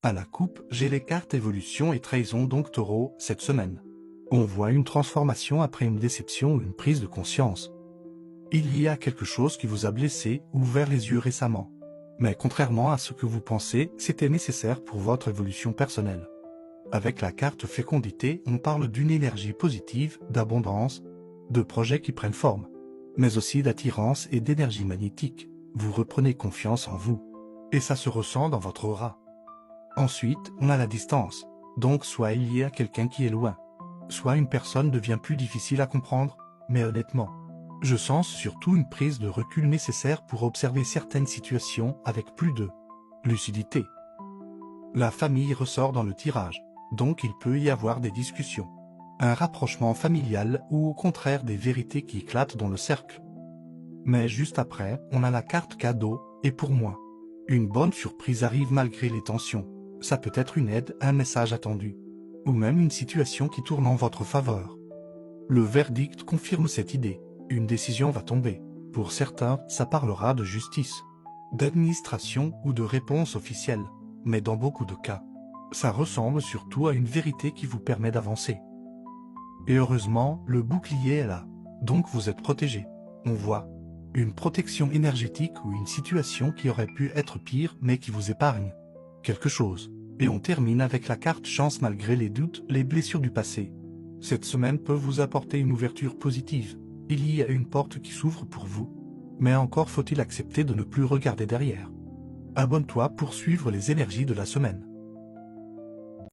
À la coupe, j'ai les cartes évolution et trahison donc taureau cette semaine. On voit une transformation après une déception ou une prise de conscience. Il y a quelque chose qui vous a blessé ou ouvert les yeux récemment. Mais contrairement à ce que vous pensez, c'était nécessaire pour votre évolution personnelle. Avec la carte fécondité, on parle d'une énergie positive, d'abondance, de projets qui prennent forme, mais aussi d'attirance et d'énergie magnétique. Vous reprenez confiance en vous. Et ça se ressent dans votre aura. Ensuite, on a la distance. Donc soit il y a quelqu'un qui est loin, soit une personne devient plus difficile à comprendre, mais honnêtement, je sens surtout une prise de recul nécessaire pour observer certaines situations avec plus de lucidité. La famille ressort dans le tirage, donc il peut y avoir des discussions, un rapprochement familial ou au contraire des vérités qui éclatent dans le cercle. Mais juste après, on a la carte cadeau, et pour moi, une bonne surprise arrive malgré les tensions. Ça peut être une aide, un message attendu, ou même une situation qui tourne en votre faveur. Le verdict confirme cette idée. Une décision va tomber. Pour certains, ça parlera de justice, d'administration ou de réponse officielle. Mais dans beaucoup de cas, ça ressemble surtout à une vérité qui vous permet d'avancer. Et heureusement, le bouclier est là. Donc vous êtes protégé. On voit une protection énergétique ou une situation qui aurait pu être pire mais qui vous épargne quelque chose. Et on termine avec la carte chance malgré les doutes, les blessures du passé. Cette semaine peut vous apporter une ouverture positive. Il y a une porte qui s'ouvre pour vous. Mais encore faut-il accepter de ne plus regarder derrière. Abonne-toi pour suivre les énergies de la semaine.